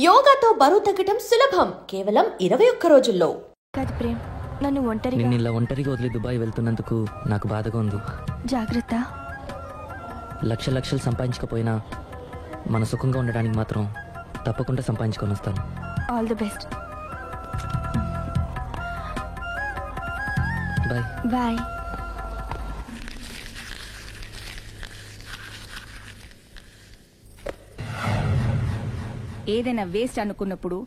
యోగాతో బరువు తగ్గటం సులభం కేవలం 21 రోజుల్లో. కాదు ప్రేమ్, నన్ను ఇలా ఒంటరిగా వదిలి దుబాయ్ వెళ్తున్నందుకు నాకు బాధగా ఉంది. జాగ్రత్త. లక్షలు సంపాదించకపోయినా మన సుఖంగా ఉండడానికి మాత్రం తప్పకుండా సంపాదించుకొని వస్తాను. All the best. Bye bye. ఏదైనా వేస్ట్ అనుకున్నప్పుడు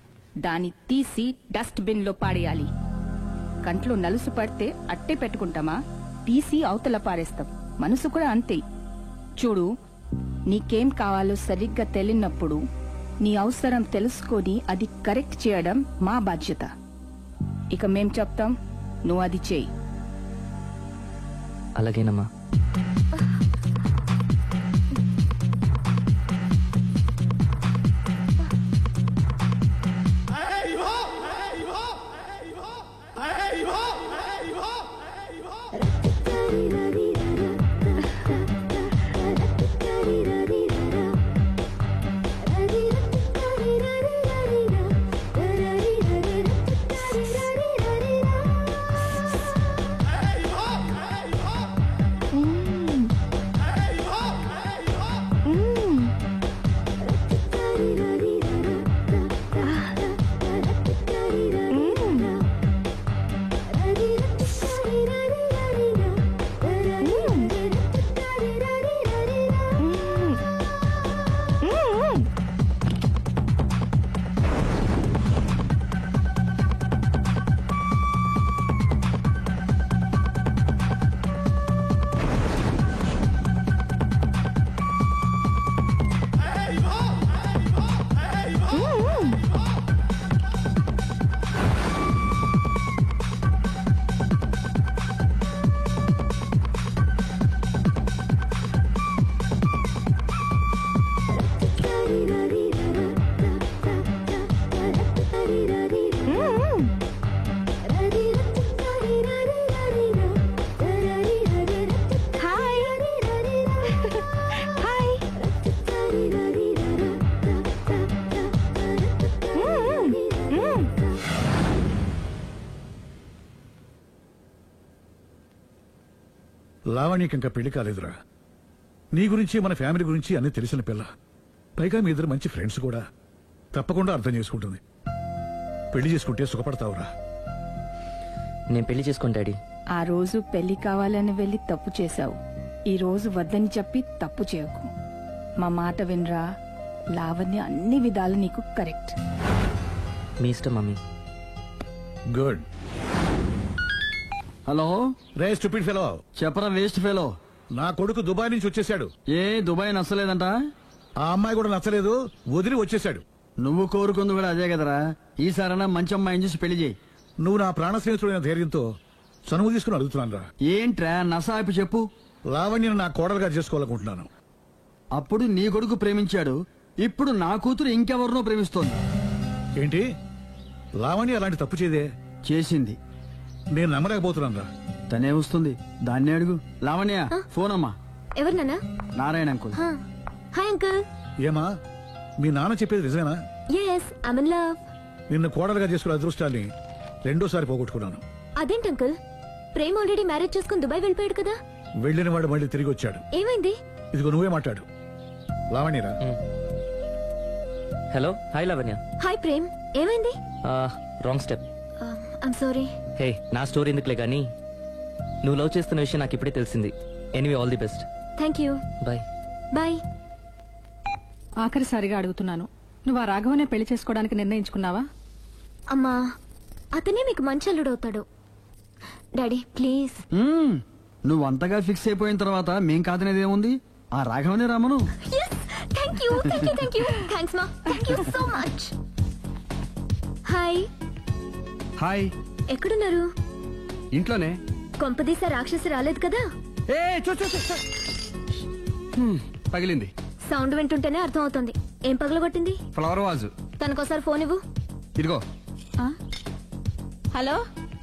దాన్ని తీసి డస్ట్ బిన్ లో పాడేయాలి. కంట్లో నలుసు పడితే అట్టే పెట్టుకుంటామా? తీసి అవతల పారేస్తాం. మనసు కూడా అంతే. చూడు, నీకేం కావాలో సరిగ్గా తెలియనప్పుడు నీ అవసరం తెలుసుకొని అది కరెక్ట్ చేయడం మా బాధ్యత. ఇక మేం చెప్తాం, నువ్వు అది చేయి. అలాగేనమ్మా. లావణ్యకి ఇంకా పెళ్లి కాలేదురా. నీ గురించి మన ఫ్యామిలీ గురించి అన్ని తెలిసిన పిల్ల. పైగా మీ ఇద్దరు మంచి ఫ్రెండ్స్ కూడా. తప్పకుండా అర్థం చేసుకుంటుంది. పెళ్లి చేసుకుంటే సుఖపడతావురా. నేను పెళ్లి చేసుకోను డాడీ. ఆ రోజు పెళ్లి కావాలని వెళ్లి తప్పు చేశావు. ఈ రోజు వద్దని చెప్పి తప్పు చేయకు. మా మాట వినరా. లావణ్య అన్ని విధాలు నీకు కరెక్ట్. మీ ఇష్టం మమ్మీ. గుడ్. హలో రే స్టూపిడ్ ఫెలో. చెప్పరా వేస్ట్ ఫెలో. నా కొడుకు దుబాయ్ నుంచి వచ్చేసాడు. ఏ దుబాయ్ నచ్చలేదంట? ఆ అమ్మాయి కూడా నచ్చలేదు, వదిలి వచ్చేసాడు. నువ్వు కోరుకుంది కూడా అదే కదరా. ఈసారైనా మంచి అమ్మాయిని చూసి పెళ్లి చేయి. నువ్వు నా ప్రాణ స్నేహితుడైన ధైర్యంతో చనువు తీసుకుని అడుగుతున్నాను రా. ఏంట్రా నసాయిపు చెప్పు. లావణ్యను నా కోడలుగా చేసుకోవాలనుకుంటున్నాను. అప్పుడు నీ కొడుకు ప్రేమించాడు, ఇప్పుడు నా కూతురు ఇంకెవరినో ప్రేమిస్తోంది. ఏంటి? లావణ్య అలాంటి తప్పు చేయదే. చేసింది. నేను నమ్మలేకపోతున్నాను రా. తనే వస్తుంది, దాన్నే అడుగు. లావణ్య ఫోన్ అమ్మా. ఎవరు నాన్న? నారాయణ అంకుల్. Hi uncle. ఏమా, మీ నాన్న చెప్పేది నిజమేనా? yes I'm in love. నిన్ను కోడలుగా చేసుకునే అదృష్టాన్ని రెండోసారి పోగొట్టుకున్నాను. అదేంటి అంకుల్, ప్రేమ్ ఆల్రెడీ మ్యారేజ్ చేసుకుని దుబాయ్ వెళ్ళిపోయాడు కదా. వెళ్ళిన వాడు మళ్ళీ తిరిగి వచ్చాడు. ఏమైంది? ఇదిగో నువ్వే మాట్లాడు. లావణ్యరా. Hello. Hi Lavanya. Hi Prem, ఏమైంది? Wrong step. I'm sorry. Hey, నా స్టోరీ ఎందుకులే కానీ నువ్వు లవ్ చేస్తున్న విషయం నాకు ఇప్పుడే తెలిసింది. Anyway all the best. Thank you. Bye bye. ఆఖరిసారిగా అడుగుతున్నాను, నువ్వు ఆ రాఘవనే పెళ్లి చేసుకోవడానికి నిర్ణయించుకున్నావా? అమ్మా, అతనే మీకు మంచి అల్లుడవుతాడు. Daddy please. నువ్వు అంతగా ఫిక్స్ అయిపోయిన తర్వాత మేం కాదనేది ఏముంది? ఆ రాఘవనే రామను. Thank you thank you thank you. Thanks మా. Thank you so much. Hi. Hi. ఎక్కడున్నారు? ఇంట్లోనే. కొంపదీసా రాక్షసి రాలేదు కదా? ఏ పగిలింది. సౌండ్ వింటుంటేనే అర్థం అవుతుంది. ఏం పగలగొట్టింది? Flower vase. తనకోసారి ఫోన్ ఇవ్వు. ఇదిగో. హలో.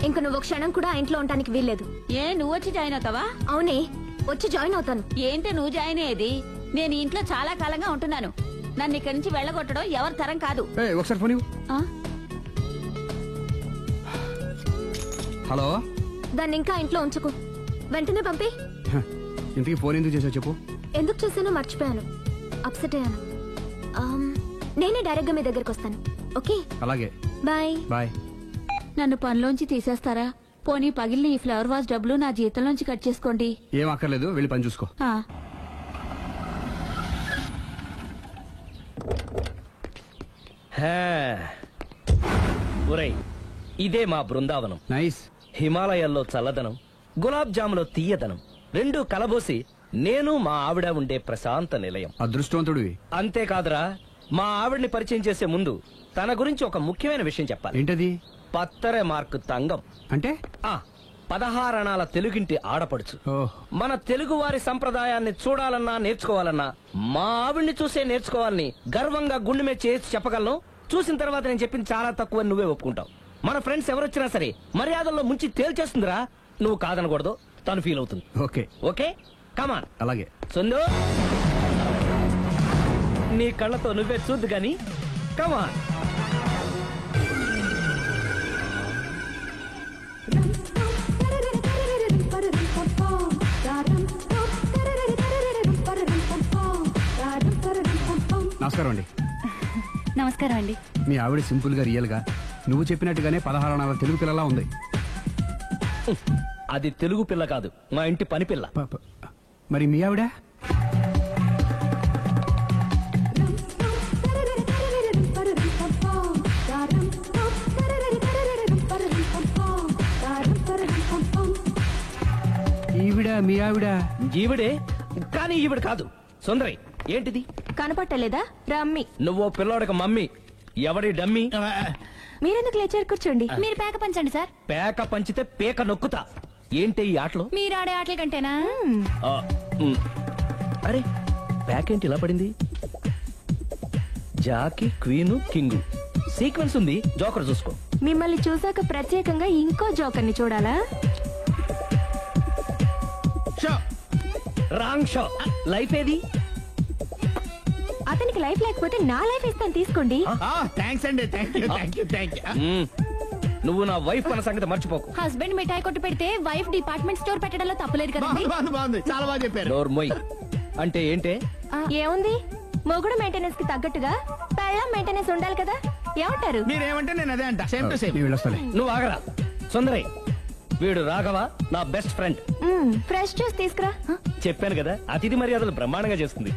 ఇంక నువ్వు క్షణం కూడా ఆ ఇంట్లో ఉండటానికి వీల్లేదు. ఏ, నువ్వు వచ్చి జాయిన్ అవుతావా? అవునే, వచ్చి జాయిన్ అవుతాను. ఏంటి నువ్వు జాయిన్ అయ్యేది? నేను ఇంట్లో చాలా కాలంగా ఉంటున్నాను. నన్ను ఇక్కడి నుంచి వెళ్ళగొట్టడం ఎవరి తరం కాదు. ఒకసారి ఫోన్ ఇవ్వు. హలో. దాన్ని ఇంకా ఇంట్లో ఉంచుకో, వెంటనే పంపి. ఇంతకీ ఫోన్ ఎందుకు చేసావు చెప్పు. ఎందుకు చేశానో మర్చిపోయాను, అప్సెట్ అయ్యాను. నేనే డైరెక్ట్ గా మీ దగ్గరకు వస్తాను. ఓకే, అలాగే. బాయ్. బాయ్. నన్ను పనిలోంచి తీసేస్తారా? పోనీ పగిలిన ఈ ఫ్లవర్ వాజ్ డబ్బులు నా జీతంలోంచి కట్ చేసుకోండి. ఏం అక్కర్లేదు, వెళ్ళి పని చూసుకో. ఒరేయ్, ఇదే మా బృందావనం. నైస్. హిమాలయాల్లో చల్లదనం, గులాబ్ జాములో తీయదనం రెండూ కలబోసి నేను మా ఆవిడ ఉండే ప్రశాంత నిలయం. అదృష్టవంతుడివి. అంతేకాదురా, మా ఆవిడ్ని పరిచయం చేసే ముందు తన గురించి ఒక ముఖ్యమైన విషయం చెప్పాలి. ఏంటది? పత్తర మార్కు తంగం అంటే 16 అణాల తెలుగింటి ఆడపడుచు. ఓహ్. మన తెలుగు వారి సంప్రదాయాన్ని చూడాలన్నా నేర్చుకోవాలన్నా మా ఆవిడ్ని చూసే నేర్చుకోవాలని గర్వంగా గుండె మీద చేసి చెప్పగలను. చూసిన తర్వాత నేను చెప్పింది చాలా తక్కువ నువ్వే ఒప్పుకుంటావు. మన ఫ్రెండ్స్ ఎవరొచ్చినా సరే మర్యాదల్లో ముంచి తేల్చేస్తుందిరా. నువ్వు కాదనకూడదు, తను ఫీల్ అవుతుంది. ఓకే ఓకే, కమాన్. అలాగే. సుందు, నీ కళ్ళతో నువ్వే చూద్దు గాని కమాన్. నమస్కారం అండి. నమస్కారం అండి. మీ ఆవిడ సింపుల్ గా రియల్ గా నువ్వు చెప్పినట్టుగానే 16 అణాల తెలుగు పిల్లలా ఉంది. అది తెలుగు పిల్ల కాదు, మా ఇంటి పని పిల్ల. మరి మీ ఆవిడ? ఈవిడ మీ ఆవిడ? ఈవిడే, కానీ ఈవిడ కాదు. సుందరి, ఏంటిది కనపట్టలేదా? రమ్మి. నువ్వు పిల్లోడికి మమ్మీ. ఎవడి డమ్మీ? మీరెందుకు లేచారు? కూర్చోండి. మీరు పేక పంచండి సార్. పేక పంచితే పేక నొక్కుతా. ఏంటి ఈ ఆటలు? మీరు ఆడే ఆటల కంటేనా? అరే, పేక ఏంటి ఇలా పడింది? జాకి, క్వీను, కింగు సీక్వెన్స్ ఉంది. జోకర్ చూసుకో. మిమ్మల్ని చూసాక ప్రత్యేకంగా ఇంకో జోకర్ని చూడాలా? Wrong show. లైఫ్ ఏది? అతనికి లైఫ్ లేకపోతే నా లైఫ్ ఇస్తాను, తీసుకోండి. థ్యాంక్స్ అండి. నువ్వు నా వైఫ్ అన్న సంగతి మర్చిపోకు. హస్బెండ్ మిఠాయి కొట్టు పెడితే వైఫ్ డిపార్ట్మెంట్ స్టోర్ పెట్టడంలో తప్పలేదు కదండి. బాగుంది, చాలా బాగా చెప్పారు. డోర్ మొయ్. అంటే ఏంటే? ఏముంది, మొగుడు మెయింటెనెన్స్ కి తగ్గట్టుగా పెళ్ళాం మెయింటెనెన్స్ ఉండాలి కదా. ఏమంటారు? మీరేమంటే నేను అదే అంట. Same to same. నువ్వు ఆగరా. సుందరి, వీడు రాఘవ, నా బెస్ట్ ఫ్రెండ్. ఫ్రెష్ జ్యూస్ తీసుకురా. చెప్పాను కదా, అతిథి మర్యాదలు బ్రహ్మాండంగా చేస్తుంది.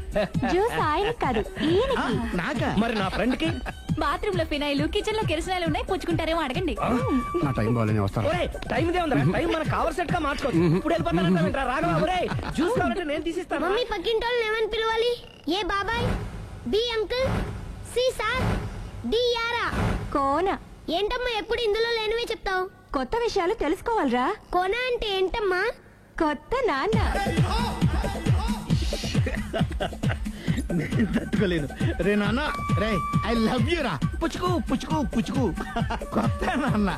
జ్యూస్ ఆయన కాదు, ఈయనకి. నాకా? మరి నా ఫ్రెండ్ కి? బాత్రూమ్ లో ఫినాయిల్, కిచెన్ లో కిరసనాయిలు ఉన్నాయి, పుచ్చుకుంటారేమో అడగండి. నా టైం బాగాలేని వస్తాను. టైం ఇదే ఉందా? టైం మనకు కావలసినట్టు గా మార్చుకోవచ్చు. ఇప్పుడు వెళ్ళిపోతానంటా రాఘవ. ఒరే, జ్యూస్ కావాలంటే నేను తీసిస్తాను. మమ్మీ పక్కింటోళ్ళని ఏమని పిలవాలి? ఏ బాబాయ్, B uncle, C sir, D యారా. కోన. ఏంటమ్మా ఎప్పుడు ఇందులో లేనివే చెప్తావు? కొత్త విషయాలు తెలుసుకోవాలరా. కోన అంటే ఏంటమ్మా? కొత్త నాన్న. తట్టుకోలేదు రే నాన్న. రే, ఐ లవ్ యూ రా. పుచ్చుకు పుచ్చుకు పుచ్చుకు. కొత్త నాన్న.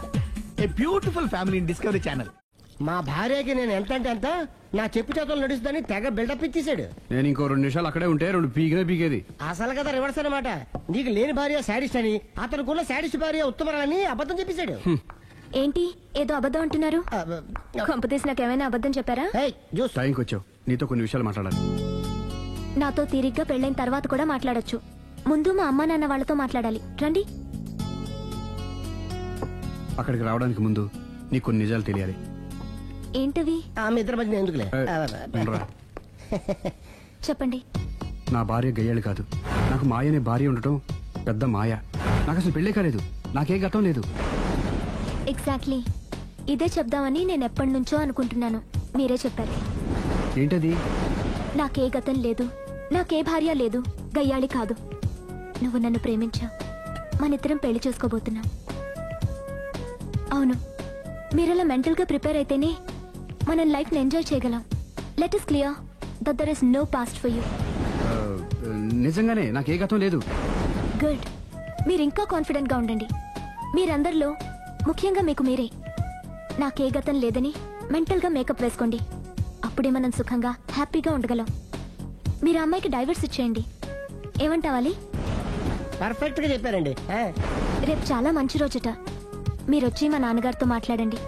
A beautiful family in discovery channel. మా భార్యకి నేను ఎంత అంటే అంత నా చెప్పు చేతులు నడుస్తుందని తెగ బిల్డప్ ఇచ్చేసాడు. నేను ఇంకో 2 నిమిషాలు అక్కడే ఉంటే 2 పీకేది. అసలు కదా రివర్స్ అనమాట. నీకు లేని భార్య శాడిస్ట్ అని, అతనుకున్న శాడిస్ట్ భార్య ఉత్తమరాలని అబద్ధం చెప్పేశాడు. ఏంటి ఏదో అబద్ధం అంటున్నారు? కొంపతీసి నాకేమైనా అబద్ధం చెప్పారా? టైంకి వచ్చావు, నీతో కొన్ని విషయాలు మాట్లాడాలి. నాతో తీరిగ్గా పెళ్ళైన తర్వాత కూడా మాట్లాడొచ్చు. ముందు మా అమ్మా నాన్న వాళ్ళతో మాట్లాడాలి. రండి. అక్కడికి రావడానికి ముందు నీకు కొన్ని నిజాలు తెలియాలి. ఏంటవి? ఆమె ఇద్దరి మధ్య ఎందుకులే. చెప్పండి. నా భార్య గయ్యాళ్ళు కాదు. నాకు మాయ అనే భార్య ఉండటం పెద్ద మాయ. నాకు అసలు పెళ్ళే కాలేదు. నాకే గతం లేదు. ఎగ్జాక్ట్లీ ఇదే చెప్దామని నేను ఎప్పటి నుంచో అనుకుంటున్నాను. మీరే చెప్పారు. ఏంటది? నాకే గతం లేదు, నాకే భార్య లేదు, గయ్యాళి కాదు. నువ్వు నన్ను ప్రేమించావు, మనిద్దరం పెళ్లి చేసుకోబోతున్నాం. అవును, మీరలా మెంటల్ గా ప్రిపేర్ అయితేనే మనం లైఫ్ ని ఎంజాయ్ చేయగలం. Let is clear that there is no past for you. నిజంగానే నాకే గతం లేదు. గుడ్. మీరు ఇంకా కాన్ఫిడెంట్ గా ఉండండి. మీరందరిలో ముఖ్యంగా మీకు మీరే. నాకే గతం లేదని మెంటల్ గా మేకప్ వేసుకోండి. అప్పుడే మనం సుఖంగా హ్యాపీగా ఉండగలం. మీరు అమ్మాయికి డైవర్స్ ఇచ్చేయండి. ఏమంటావాలి? పర్ఫెక్ట్ గా చెప్పారండి. రేపు చాలా మంచి రోజుట. మీరు వచ్చి మా నాన్నగారితో మాట్లాడండి.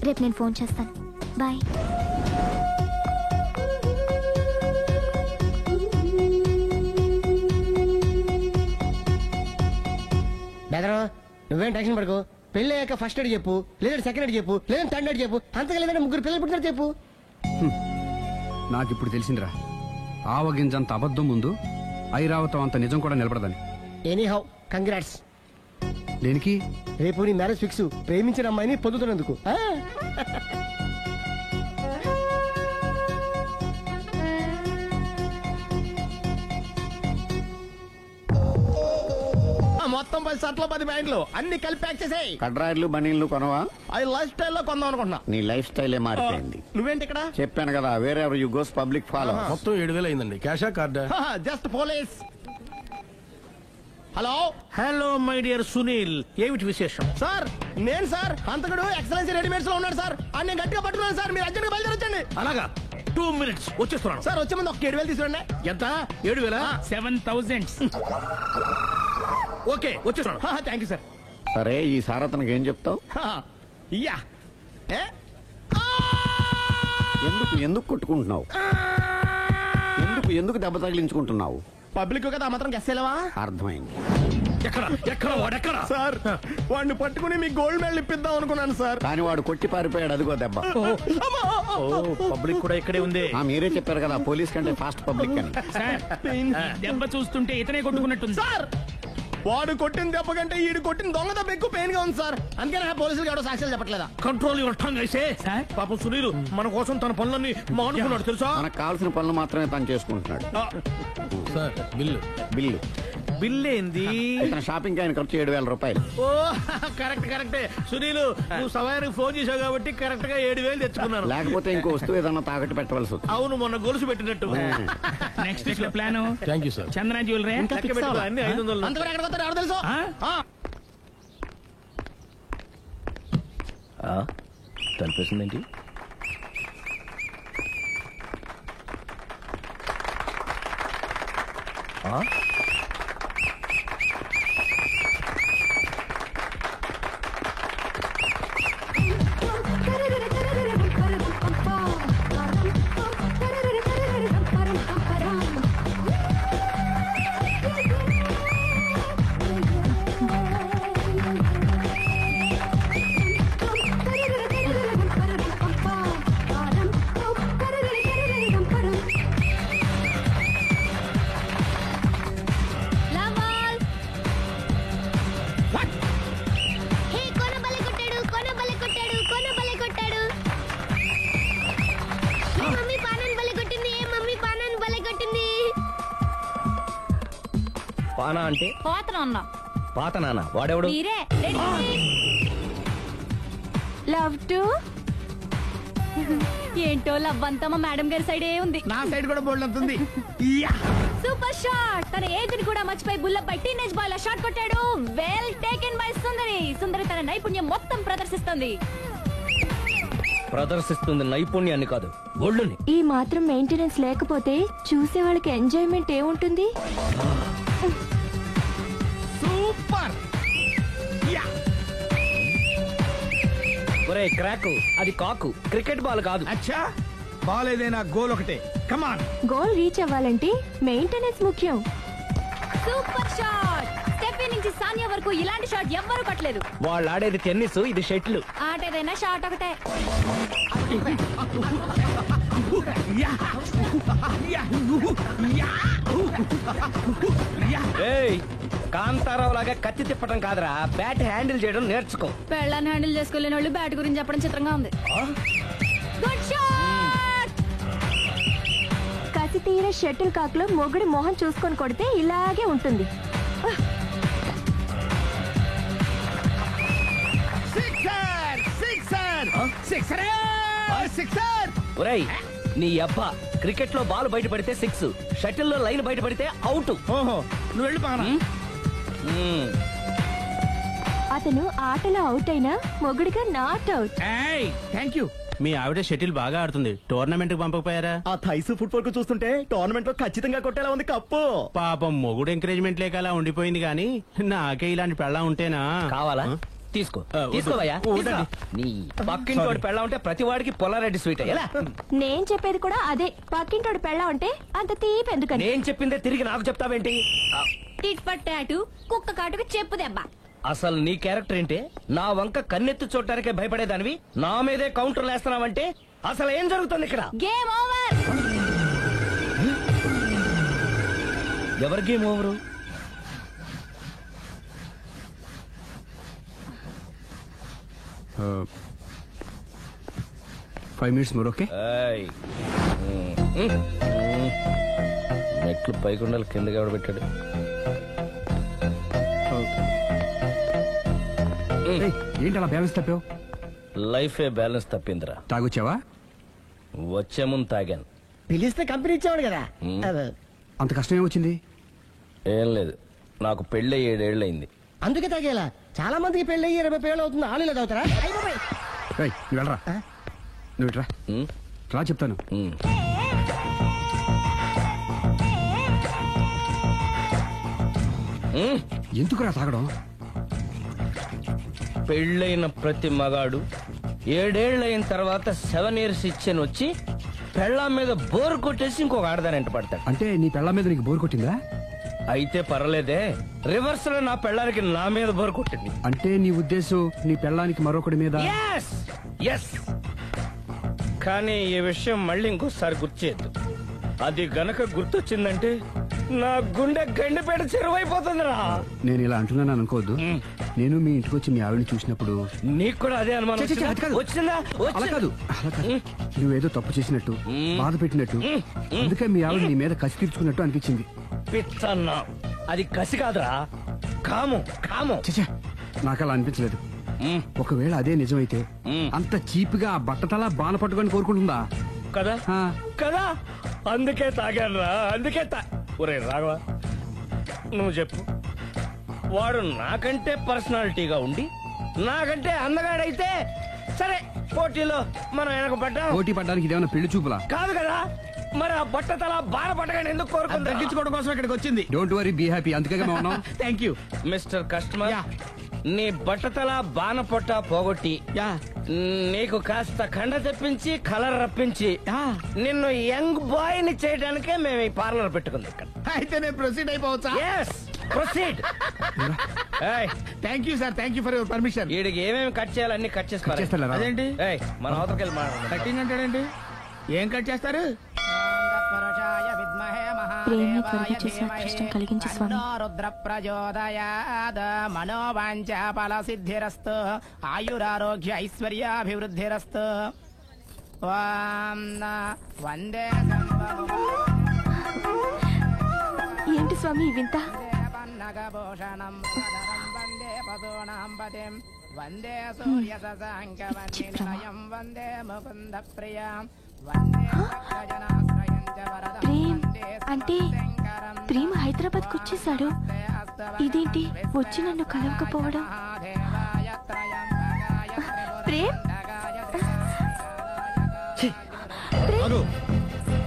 రేపు నేను ఫోన్ చేస్తాను. బాయ్. బెదరు నువ్వేం టెన్షన్ పడుకో. పెళ్లి అయ్యాక ఫస్ట్ ఎయిడ్ చెప్పు, లేదంటే సెకండ్ ఎయిడ్ చెప్పు, లేదంటే థర్డ్ ఎయిడ్ చెప్పు, అంతగా లేదంటే 3 పిల్లలు పుట్టినట్టు చెప్పు. నాకు ఇప్పుడు తెలిసిందిరా, ఆవగింజంత అబద్ధం ముందు ఐరావతం అంత నిజం కూడా నిలబడదని. Any how congrats. దేనికి? రేపు నీ మ్యారేజ్ ఫిక్స్, ప్రేమించిన అమ్మాయిని పొందుతున్నందుకు. మొత్తం 10 షర్ట్లు 10 ప్యాంట్లు అన్ని కలిపి ప్యాక్ చేసేయ్. కడ్రాయిలు బనీళ్లు కొనవా? అది లైఫ్ స్టైల్లో కొందాం అనుకుంటున్నా. నీ లైఫ్ స్టైలే మారిపోయింది. నువ్వేంటి ఇక్కడ? చెప్పాను కదా, వేరే ఎవరు యు గోస్ పబ్లిక్ ఫాలో. మొత్తం 7,000 అయిందండి. క్యాషా కార్డా? Just police. Hello hello my dear Sunil, ఏమిటి విశేషం? సార్, నేను సార్ అంతకుడు ఎక్సలెన్సీ రెడీమేడ్స్ లో ఉన్నాడు సార్. అని నేను గట్టిగా పట్టుకున్నాను సార్. మీరు అర్జెంట్గా బయలుదేరొచ్చండి. అలాగా, 2 minutes వచ్చేస్తున్నాను. సార్ వచ్చే ముందు ఒక 7,000 తీసుకురండి. ఎంత? 7,000? 7,000. ఓకే, వచ్చేస్తున్నాను. Thank you sir. సరే, ఈ సారతనకి ఏం చెప్తావు? ఇయ్యా ఎందుకు కొట్టుకుంటున్నావు? ఎందుకు దెబ్బ తగిలించుకుంటున్నావు? పబ్లిక్ కదా మాత్రం గెస్సేలవా? అర్థమైంది. వాడెక్కడ? సార్, వాడిని పట్టుకుని మీ గోల్డ్ మెడల్ ఇప్పిద్దాం అనుకున్నాను సార్. కానీ వాడు కొట్టి పారిపోయాడు. అదిగో దెబ్బ. పబ్లిక్ కూడా ఇక్కడే ఉంది. మీరే చెప్పారు కదా, పోలీస్ కంటే ఫాస్ట్ పబ్లిక్ అని. దెబ్బ చూస్తుంటే ఇతనే కొట్టుకున్నట్టుంది సార్. వాడు కొట్టిన దెబ్బ కంటే ఈడు కొట్టిన దొంగ దెబ్బ ఎక్కువ పెయిన్ గా ఉంది సార్. అందుకని పోలీసులు ఎవడో సాక్ష్యాలు చెప్పట్లేదా? కంట్రోల్ యువర్ టంగ్ అయితే. పాపం సునీల్ మన కోసం తన పనులన్నీ మానుకున్నాడు తెలుసా? మనకు కావాల్సిన పనులు మాత్రమే తను చేసుకుంటున్నాడు. సార్, బిల్లు బిల్ ఏంది? ఇతను షాపింగ్ ఆయన ఖర్చు 7,000 రూపాయలు. ఓ కరెక్టే. సునీల్, నువ్వు సమయానికి ఫోన్ చేసావు కాబట్టి కరెక్ట్ గా 7,000 తెచ్చుకున్నాను. లేకపోతే ఇంకో వస్తువు ఏదన్నా తాకట్టు పెట్టవలసి వస్తుంది. అవును, మొన్న గొలుసు పెట్టినట్టు. Next week plan. Thank you sir. Chandana jewellery అన్ని 500. అంతవరకు ఎక్కడ పోతారు ఎవరు తెలుసు? కనిపిస్తుందేంటి? పానా అంటే పాత నాన్న. వాడెవడు? లవ్ టు ఏంటో లవ్ అంతా మా మేడం గారి సైడే ఉంది. నా సైడ్ కూడా బోల్డ్ అవుతుంది. Super shot. తన ఏజ్ ని కూడా మర్చిపోయి బుల్లపై టీనేజ్ బాయ్ లా షాట్ కొట్టాడు. వెల్ టేకెన్ బై సుందరి తన నైపుణ్యం మొత్తం ప్రదర్శిస్తుంది నైపుణ్యాన్ని కాదు, ఒళ్ళుని. ఈ మాత్రం మెయింటెనెన్స్ లేకపోతే చూసే వాళ్ళకి ఎంజాయ్మెంట్ ఏముంటుంది? సూపర్. ఒరే క్రాకు, అది కాకు, క్రికెట్ బాల్ కాదు. అచ్చా, బాల్ ఏదైనా గోల్ ఒకటే. కమాన్. గోల్ రీచ్ అవ్వాలంటే మెయింటెనెన్స్ ముఖ్యం. Super shot. స్టెఫీ నుంచి సానియా వరకు ఇలాంటి షాట్ ఎవ్వరూ కొట్టలేదు. వాళ్ళు ఆడేది టెన్నిస్, ఇది షటిల్. ఆట ఏదైనా షాట్ ఒకటే. కాంతారావు లాగా కత్తి తిప్పటం కాదురా, బ్యాట్ హ్యాండిల్ చేయడం నేర్చుకో. పెళ్ళాన్ని హ్యాండిల్ చేసుకోలేని వాళ్ళు బ్యాట్ గురించి చెప్పడం చిత్రంగా ఉంది. Good shot. కసి తీర షటిల్ కాక్ లో మొగుడి మొహం చూసుకొని కొడితే ఇలాగే ఉంటుంది. ఒరేయ్, నీ అబ్బా, క్రికెట్ లో బాల్ బయట పడితే 6, షటిల్ లో లైన్ బయట పడితే అవుట్. ఓహో, నువ్వు వెళ్ళి పానా. అతను ఆటలో అవుట్ అయినా మొగుడిగా నాట్ అవుట్. Thank you. మీ ఆవిడ షటిల్ బాగా ఆడుతుంది, టోర్నమెంట్ కి పంపకపోయారా? ఆ థైస్ ఫుట్బాల్ కు చూస్తుంటే టోర్నమెంట్ లో ఖచ్చితంగా కొట్టేలా ఉంది కప్పు. పాపం మొగుడు ఎంకరేజ్మెంట్ లేక అలా ఉండిపోయింది గానీ నాకే ఇలాంటి పెళ్ళా ఉంటేనా. కావాలా? తీసుకో తీసుకోవయ్యా. నీ పక్కింటోడి పెళ్ళ ఉంటే ప్రతి వాడికి పొలారెడ్డి స్వీట్ అయ్యా. నేను చెప్పేది కూడా అదే, పక్కింటోడు పెళ్ళా ఉంటే అంత తీపి ఎందుకని. నేను చెప్పిందే తిరిగి నాకు చెప్తావేంటి? టిట్ పట్టాటు కుక్క కాటుకు చెప్పు దెబ్బ. అసలు నీ క్యారెక్టర్ ఏంటి? నా వంక కన్నెత్తి చూడటానికే భయపడేదానివి నా మీదే కౌంటర్లు వేస్తున్నావంటే అసలు ఏం జరుగుతుంది ఇక్కడ? Game over. ఎవరి game over? 5 minutes more, okay? మెట్లు పైకుండలు కిందకి ఎవడ పెట్టాడు? ఏంటి అలా బ్యాలెన్స్ తప్పావు? లైఫే బ్యాలెన్స్ తప్పిందిరా. తాగొచ్చావా? వచ్చే ముందు తాగాను. పిలిస్తే కంపెనీ ఇచ్చేవాడు కదా. అంత కష్టం ఏమొచ్చింది? ఏం లేదు, నాకు పెళ్ళి 7 ఏళ్ళయింది. అందుకే తాగేలా. చాలా మందికి పెళ్ళి 20 ఏళ్ళు అవుతుంది, ఆలు ఇలా తాగుతారా? నువ్వు వెళ్ళరా, నువ్వు ఇట్రా రా చెప్తాను. ఎందుకురా తాగడం? పెళ్ళైన ప్రతి మగాడు 7 ఏళ్ళైన తర్వాత 7 years ఇచ్చాను వచ్చి పెళ్ళాం మీద బోరు కొట్టేసి ఇంకొక ఆడదాని ఎంట పడతాడు. అంటే నీ పెళ్ళాం మీద నీకు బోరు కొట్టిందా? అయితే పర్లేదే, రివర్స్ లో నా పెళ్ళానికి నా మీద బోరు కొట్టింది. అంటే నీ ఉద్దేశం నీ పెళ్ళానికి మరొకటి మీద? కానీ ఈ విషయం మళ్ళీ ఇంకోసారి గుర్చేద్దు. అది గనక గుర్తొచ్చిందంటే నా గుండె గండిపేట చెరువైపోతుందిరా. నేను ఇలా అంటున్నాను అనుకోవద్దు. నేను మీ ఇంటికి వచ్చి మీ ఆవిడని చూసినప్పుడు నీకు కూడా అదే అనుమానం వచ్చిందా? అలా కాదు, నువ్వేదో తప్పు చేసినట్టు, బాధ పెట్టినట్టు, అందుకే మీ ఆవిడ నీ మీద కసి తీర్చుకున్నట్టు అనిపించింది. పిచ్చన్నా, అది కసి కాదురా, కాము కాము. నాకు అలా అనిపించలేదు. ఒకవేళ అదే నిజమైతే అంత చీప్ గా ఆ బట్టతలా బాణ పట్టుకొని కోరుకుంటుందా? కదా కదా, అందుకే తాగాను రా, అందుకే ఒరే రాఘవ, నువ్వు చెప్పు, వాడు నాకంటే పర్సనాలిటీగా ఉండి నాకంటే అందగాడైతే సరే, పోటీలో మనం వెనక పడ్డాం. పోటీ పడ్డానికి ఇదేమన్నా పెళ్లి చూపులా? కాదు కదా, మరి ఆ బట్టతల బాణ పట్టగానే ఎందుకు కోరుకుంది? తగ్గించుకోవడం కోసం ఇక్కడికి వచ్చింది. Don't worry, be happy. అందుకే మేము ఉన్నాం. Thank you mister customer. నీ బట్టతల బాణ పొట్ట పోగొట్టి నీకు కాస్త కండ తెప్పించి కలర్ రప్పించి నిన్ను యంగ్ బాయ్ ని చేయడానికే మేము ఈ పార్లర్ పెట్టుకుంది ఇక్కడ. అయితే నేను ప్రొసీడ్ అయిపోవచ్చా? Proceed. Thank you sir, thank you for your permission. వీడికి ఏమేమి కట్ చేయాలన్నీ కట్ చేసుకోవాలి. అదేంటి మన అవతలకి వెళ్ళి మాట్లాడాలి. కట్టింగ్ అంటాడేంటి? ఏం కట్ చేస్తారు? ప్రేమ త్వరగా చేసి అదృష్టం కలిగించు స్వామి. రుద్ర ప్రచోదయాద్ మనోవాంఛ ఫల సిద్ధిరస్తు ఆయురారోగ్య ఐశ్వర్యాభివృద్ధిరస్తు. వందే ఏంటి స్వామి వింత? పన్నగభూషణం వందే పదూనాం పతిం వందే సూర్య శశాంకవన్నిలయం వందే ముకుంద ప్రియం వందే భక్తజనాశ్రయం చ వరదం. అంటే ప్రేమ హైదరాబాద్ కు వచ్చేసాడు. ఇదేంటి వచ్చి నన్ను కలవకపోవడం? ప్రేమ్,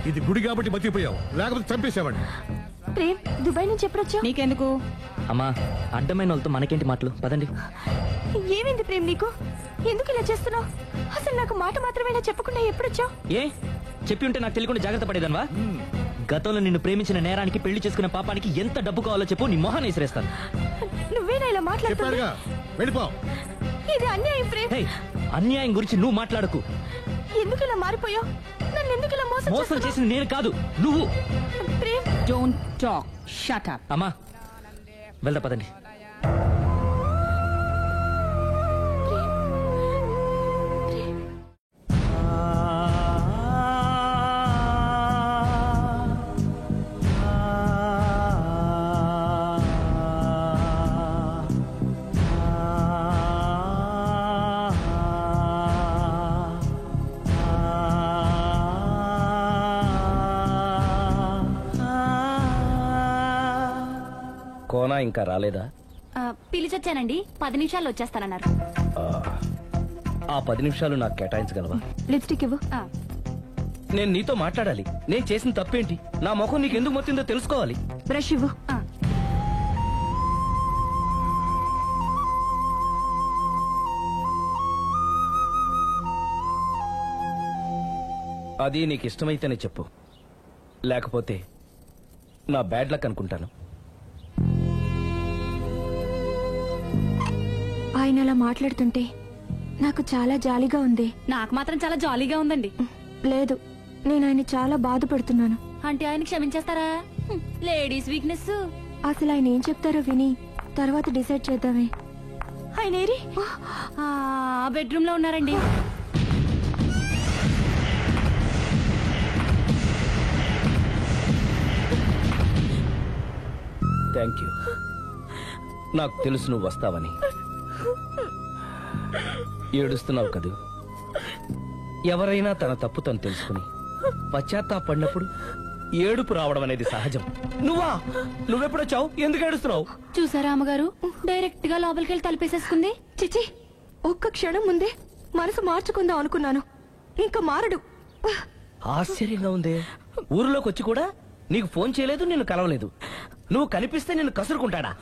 ఇది గుడి కాబట్టి బతికిపోయావు, లేకపోతే చంపేసేవాడిని. ప్రేమ్, దుబాయ్ నుంచి ఎప్పుడొచ్చావు? నీకెందుకు? అమ్మా, అడ్డమైన వాళ్ళతో మనకేంటి మాటలు, పదండి. ఏమైంది ప్రేమ్ నీకు? ఎందుకు ఇలా చేస్తున్నావు? అసలు నాకు మాట మాత్రమేనా చెప్పకుండా ఎప్పుడొచ్చావు? ఏ చెప్పి ఉంటే నాకు తెలియకుండా జాగ్రత్త పడేదన్వా? గతంలో నిన్ను ప్రేమించిన నేరానికి, పెళ్లి చేసుకున్న పాపానికి ఎంత డబ్బు కావాలో చెప్పు, నీ మొహాన్ని విసిరేస్తాను. నువ్వేనా ఇలా మాట్లాడుతున్నా? ఇది అన్యాయం ప్రేమ్. అన్యాయం గురించి నువ్వు మాట్లాడకు. ఎందుకు ఇలా మారిపోయావు? నన్ను ఎందుకు ఇలా మోసం చేసింది నేను కాదు, నువ్వు. Prem, don't talk, shut up. అమ్మా వెళ్దా పదండి. కోనా ఇంకా రాలేదా? పిలిచొచ్చానండి, 10 నిమిషాల్లో వచ్చేస్తానన్నారు. ఆ 10 నిమిషాలు నాకు కేటాయించగలవా? లిప్స్టిక్ ఇవ్వు. నేను నీతో మాట్లాడాలి. నేను చేసిన తప్పేంటి, నా ముఖం నీకు ఎందుకు మొత్తిందో తెలుసుకోవాలి. బ్రష్ ఇవ్వు. అది నీకు ఇష్టమైతేనే చెప్పు, లేకపోతే నా బ్యాడ్ లక్ అనుకుంటాను. ఆయన అలా మాట్లాడుతుంటే నాకు చాలా జాలీగా ఉంది. నాకు మాత్రం చాలా జాలీగా ఉందండి. లేదు, నేను ఆయన చాలా బాధపడుతున్నాను. అంటే ఆయన క్షమించేస్తారా? Ladies weakness. అసలు ఆయన ఏం చెప్తారో విని తర్వాత డిసైడ్ చేద్దామే. ఆయన ఏరి బెడ్రూమ్ లో ఉన్నారండి. Thank you. నాకు తెలుసు నువ్వు వస్తావని. ఏడుస్తున్నావు కదూ. ఎవరైనా తన తప్పు తను తెలుసుకుని పశ్చాత్తాపడినప్పుడు ఏడుపు రావడం అనేది సహజం. నువ్వెప్పుడొచ్చావు? ఎందుకు ఏడుస్తున్నావు? చూసారా అమ్మగారు, డైరెక్ట్ గా లోపలికి వెళ్ళి తలుపేసేసుకుంది. చిచి, ఒక్క క్షణం ముందే మనసు మార్చుకుందాం అనుకున్నాను. ఇంకా మారడు. ఆశ్చర్యంగా ఉందే. ఊరిలోకి వచ్చి కూడా నీకు ఫోన్ చేయలేదు, నిన్ను కలవలేదు. నువ్వు కనిపిస్తే నిన్ను కసురుకుంటాడా?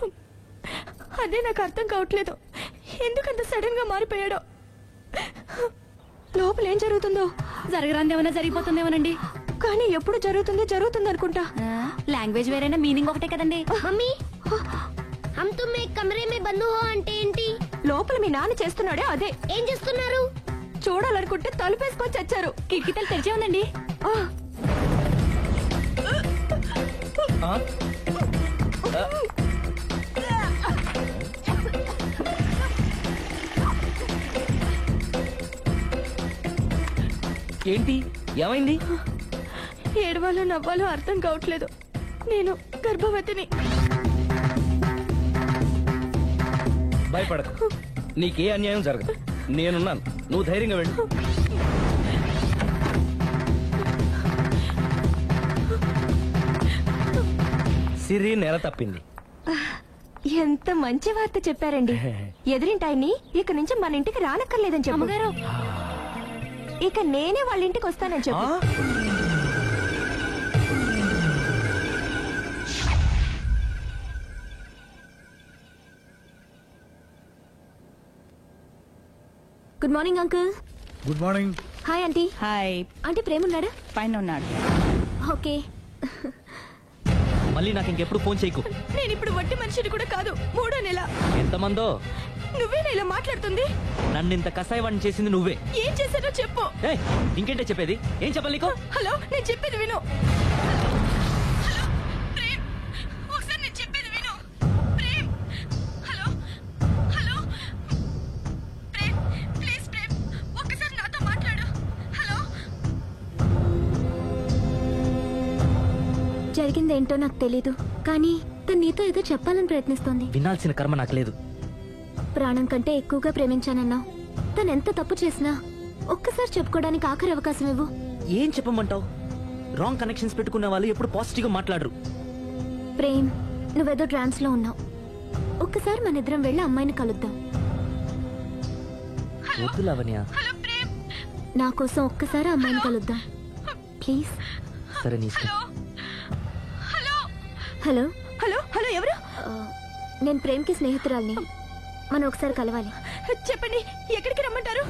అదే నాకు అర్థం కావట్లేదు. ఎందుకంత సడన్ గా మారిపోయాడో. లోపల ఏం జరుగుతుందో. జరగరాంది ఏమైనా జరిగిపోతుందేమోనండి. కానీ ఎప్పుడు జరుగుతుంది అనుకుంటా. లాంగ్వేజ్ వేరైనా మీనింగ్ ఒకటే కదండి. మమ్మీ, హమ్ తుమ్ ఏక్ కమరే మే బంద్ హో అంటే ఏంటి? లోపల మీ నాన్న చేస్తున్నాడే అదే. ఏం చేస్తున్నారు? చూడాలనుకుంటే తలుపేసుకొని చచ్చారు. కిటికీ తలుపు తెరిచే ఉందండి. ఏంటి, ఏమైంది? ఏడవాలో నవ్వాలో అర్థం కావట్లేదు. నేను గర్భవతిని. భయపడకు, నీకే అన్యాయం జరగదు. నేనున్నాను, నువ్వు ధైర్యంగా వెళ్ళు. సిరి నెల తప్పింది. ఎంత మంచి వార్త చెప్పారండి. ఎదురింటాయన్ని ఇక నుంచి మన ఇంటికి రానక్కర్లేదని చెప్పు. అమ్మగారు, ఇక నేనే వాళ్ళ ఇంటికి వస్తానని చెప్పు. Good morning uncle. Good morning. Hi aunty. Hi. Aunty Prema ఉన్నాడా? పైన ఉన్నాడు. ఓకే. మళ్ళీ నాకు ఇంకెప్పుడు ఫోన్ చేయకు. నేను ఇప్పుడు వట్టి మనిషిని కూడా కాదు. 3వ నెల. ఎంతమందో. నువ్వేనా ఇలా మాట్లాడుతుంది? నన్ను ఇంత కసాయవాడిని చేసింది నువ్వే. ఏం చేశానో చెప్పు. ఇంకేంటే చెప్పేది? ఏం చెప్పాలి నీకు? హలో, నేను చెప్పేది విను. హలో ప్రేమ్, ఒకసారి నేను చెప్పేది విను. Prem, hello hello Prem, please Prem, ఒక్కసారి నాతో మాట్లాడు. హలో. జరిగిందేంటో నాకు తెలీదు, కానీ తను నీతో ఏదో చెప్పాలని ప్రయత్నిస్తోంది. వినాల్సిన కర్మ నాకు లేదు. ప్రాణం కంటే ఎక్కువగా ప్రేమించానన్నావు. తను ఎంత తప్పు చేసినా ఒక్కసారి చెప్పుకోవడానికి ఆఖరి అవకాశం ఇవ్వు. ఏం చెప్పమంటావు? రాంగ్ కనెక్షన్స్ పెట్టుకున్న వాళ్ళు ఎప్పుడు పాజిటివ్ గా మాట్లాడరు. ప్రేమ్, నువ్వేదో ట్రాన్స్ లో ఉన్నావు. ఒక్కసారి మన ఇద్దరం వెళ్ళి అమ్మాయిని కలుద్దాం. వద్దు లావణ్య. నా కోసం ఒక్కసారి అమ్మాయిని కలుద్దాం ప్లీజ్. సరే నీ ఇష్టం. హలో హలో హలో, ఎవరు? నేను ప్రేమ్కి స్నేహితురాల్ని. మనం ఒకసారి కలవాలి. చెప్పండి, ఎక్కడికి రమ్మంటారు?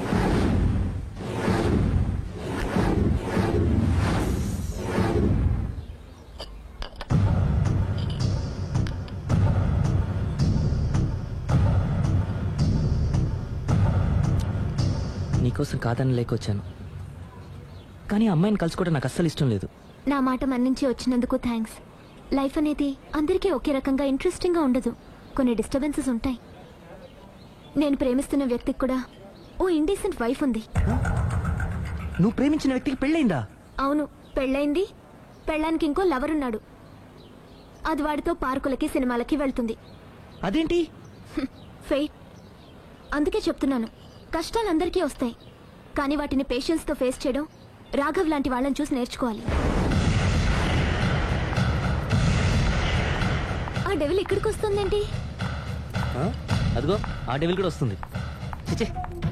నీకోసం కాదని లేకొచ్చాను, కానీ అమ్మాయిని కలుసుకోవడం నాకు అస్సలు ఇష్టం లేదు. నా మాట మన్నించి వచ్చినందుకు థ్యాంక్స్. లైఫ్ అనేది అందరికీ ఒకే రకంగా ఇంట్రెస్టింగ్ గా ఉండదు. కొన్ని డిస్టర్బెన్సెస్ ఉంటాయి. నేను ప్రేమిస్తున్న వ్యక్తికి కూడా ఓ ఇండీసెంట్ వైఫ్ ఉంది. నువ్వు ప్రేమించిన వ్యక్తికి పెళ్ళైందా? అవును, పెళ్ళైంది. పెళ్ళానికి ఇంకో లవర్ ఉన్నాడు. అది వాడితో పార్కులకి సినిమాలకి వెళ్తుంది. అదేంటి? ఫెయిట్. అందుకే చెప్తున్నాను, కష్టాలు అందరికీ వస్తాయి, కానీ వాటిని పేషెన్స్ తో ఫేస్ చేయడం రాఘవ్ లాంటి వాళ్ళని చూసి నేర్చుకోవాలి. ఆ డెవిల్ ఇక్కడికి వస్తుందేంటి? అదిగో ఆ డెవిల్ కూడా వస్తుంది. చిచ్చే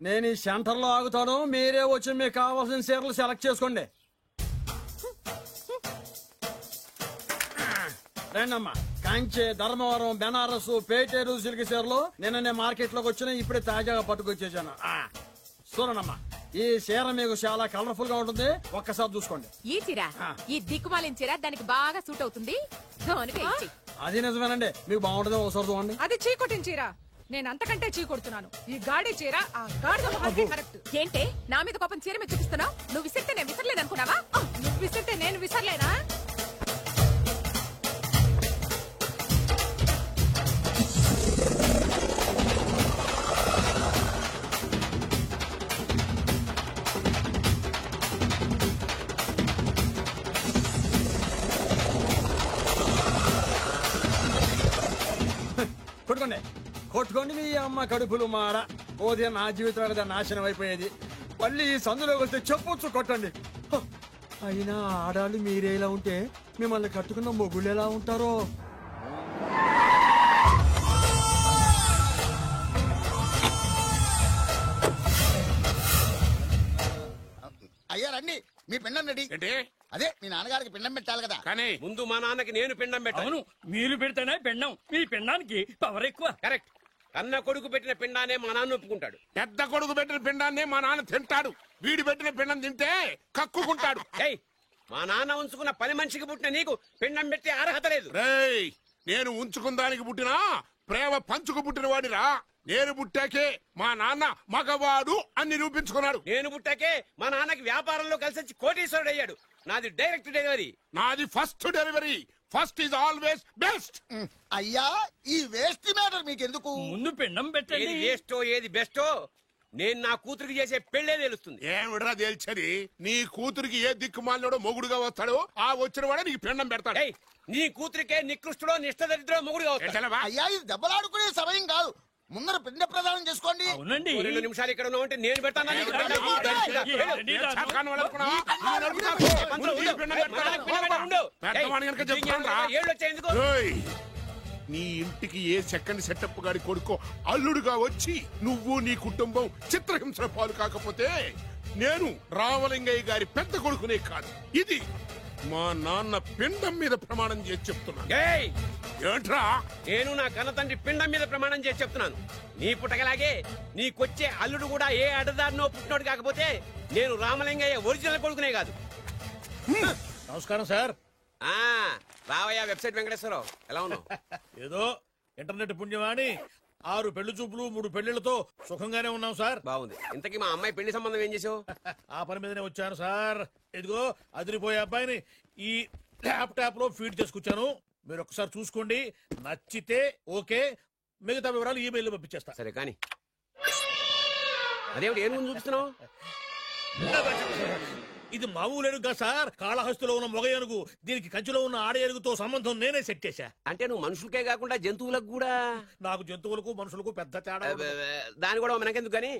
నేను ఈ సెంటర్ లో ఆగుతాను, మీరే వచ్చి మీకు కావాల్సిన చీరలు సెలెక్ట్ చేసుకోండి. రండమ్మా. కంచి, ధర్మవరం, బెనారస్, పేటేరు సిల్క్ చీరలు నిన్ననే మార్కెట్ లోకి వచ్చిన, ఇప్పుడే తాజాగా పట్టుకొచ్చేసాను. చూడండమ్మా, ఈ చీర మీకు చాలా కలర్ఫుల్ గా ఉంటుంది, ఒక్కసారి చూసుకోండి. ఈ చీర, ఈ దిక్కుమాలిన చీర దానికి బాగా సూట్ అవుతుంది. అది నిజమేనండి, మీకు బాగుంటుంది, ఒకసారి చూడండి. అది చీకొట్టిన చీర, నేను అంతకంటే చీకొడుతున్నాను. ఈ గాడి చీర ఆ గాడిద మొహానికి కరెక్ట్. ఏంటే నా మీద కోపం చీర మీద చూపిస్తున్నావు? నువ్వు విసిరితే నేను విసరలేదు అనుకున్నావా? నువ్వు విసిరితే నేను విసరలేనా? కొట్టుకోండి, కొట్టుకోండి మీ అమ్మ కడుపులు మాడ. పోతే నా జీవితం కదా నాశనం అయిపోయేది. మళ్ళీ ఈ సందులోకి వస్తే చెప్పొచ్చు కొట్టండి. అయినా ఆడాళ్ళు మీరేలా ఉంటే మిమ్మల్ని కట్టుకున్న మొగుళ్ళు ఎలా ఉంటారో. అయ్యా రండి, మీ పిండం రెడీ. అదే మీ నాన్నగారికి పిండం పెట్టాలి కదా. కానీ ముందు మా నాన్నకి నేను పిండం పెట్టాను. మీరు పెడితేనే పిండం, మీ పిండానికి పవర్ ఎక్కువ. కరెక్ట్. కన్న కొడుకు పెట్టిన పిండానే మా నాన్న ఒప్పుకుంటాడు. పెద్ద కొడుకు పెట్టిన పిండాన్నే మా నాన్న తింటాడు. వీడి పెట్టిన పిండం తింటే కక్కుకుంటాడు. మా నాన్న ఉంచుకున్న పని మనిషికి పుట్టిన నీకు పిండం పెట్టే అర్హత లేదు. రేయ్, నేను ఉంచుకున్న దానికి పుట్టినా ప్రేమ పంచుకు పుట్టిన వాడిరా. నేను పుట్టాకే మా నాన్న మగవాడు అని నిరూపించుకున్నాడు. నేను పుట్టాకే మా నాన్నకి వ్యాపారంలో కలిసి వచ్చి కోటీశ్వరుడు అయ్యాడు. నాది డైరెక్ట్ డెలివరీ. నాది first delivery. First is always best. అయ్యా, ఈ వేస్ట్ మ్యాటర్ మీకెందుకు? ముందు పిండం పెట్టండి. ఏది వేస్టో ఏది బెస్టో నేను నా కూతురికి చేసే పెళ్లే తెలుస్తుంది. ఏమిడ్రా తేల్చది? నీ కూతురికి ఏ దిక్కుమాలినోడో మొగుడుగా వస్తాడో ఆ వచ్చిన వాడే నీకు పిండం పెడతాడు. నీ కూతురికే నికృష్టుడో నిష్టదరిద్రో మొగుడుగా వస్తాడు. అయ్యా, ఇది దెబ్బలాడుకునే సమయం కాదు. ముందర పిండ ప్రదానం చేసుకోండి. 2 నిమిషాలు ఇక్కడ ఉన్నావంటే నేను పెడతాను. నీ ఇంటికి ఏ సెకండ్ సెటప్ గారి కొడుకో అల్లుడుగా వచ్చి నువ్వు నీ కుటుంబం చిత్రహింసల పాలు కాకపోతే నేను రామలింగయ్య గారి పెద్ద కొడుకునే కాదు, ఇది మా నాన్న పిండం మీద ప్రమాణం చేసి చెప్తున్నాను. ఏంట్రా? నేను నా కన్న తండ్రి పిండం మీద ప్రమాణం చేసి చెప్తున్నాను. నీ పుట్టగలాగే నీకొచ్చే అల్లుడు కూడా ఏ అడదారినో పుట్టినోడు కాకపోతే నేను రామలింగయ్య ఒరిజినల్ కొడుకునే కాదు. నమస్కారం సార్. రావయ్యా వెబ్సైట్ వెంకటేశ్వరరావు, ఎలా ఉన్నావు? ఏదో ఇంటర్నెట్ పుణ్యమాని 6 పెళ్లి చూపులు 3 పెళ్లిళ్లతో సుఖంగానే ఉన్నాం సార్. బాగుంది. ఇంతకీ మా అమ్మాయి పెళ్లి సంబంధం ఏం చేసావు? ఆ పని మీదనే వచ్చాను సార్. ఇదిగో అదిరిపోయే అబ్బాయిని ఈ ల్యాప్టాప్ లో ఫీడ్ చేసుకొచ్చాను. మీరు ఒకసారి చూసుకోండి, నచ్చితే ఓకే, మిగతా వివరాలు ఈమెయిల్ పంపించేస్తా. సరే కానీ అదేమిటి ఏం ముందు చూపిస్తున్నావు? ఇది మామూలు ఏనుగు సార్, కాళహస్తిలో ఉన్న మొగ ఏనుగు. దీనికి కంచిలో ఉన్న ఆడ ఏనుగుతో సంబంధం నేనే సెట్ చేశా. అంటే నువ్వు మనుషులకే కాకుండా జంతువులకు కూడా? నాకు జంతువులకు మనుషులకు పెద్ద తేడా. దాని కూడా మనకెందుకు గానీ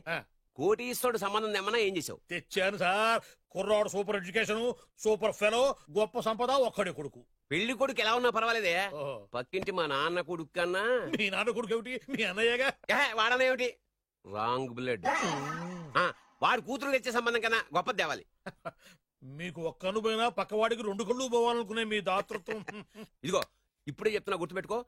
కోటీశ్వరుడు సంబంధం ఏమన్నా ఏం చేసావు? తెచ్చాను సార్. కుర్రాడు సూపర్ ఎడ్యుకేషన్, సూపర్ ఫెలో, గొప్ప సంపద, ఒక్కడే కొడుకు. పెళ్లి కొడుకు ఎలా ఉన్నా పర్వాలేదే, పక్కింటి మా నాన్న కొడుకు కన్నా. మీ నాన్న కొడుకు ఏమిటి? మీ అన్నయ్యగా. వాడనేమిటి? Wrong blood. వాడు కూతురు తెచ్చే సంబంధం కన్నా గొప్పది తేవాలి. మీకు ఒక్క కన్ను పోయినా పక్కవాడికి 2 కళ్ళు పోవాలనుకునే మీ దాతృత్వం. ఇదిగో ఇప్పుడే చెప్తున్నా, గుర్తుపెట్టుకో.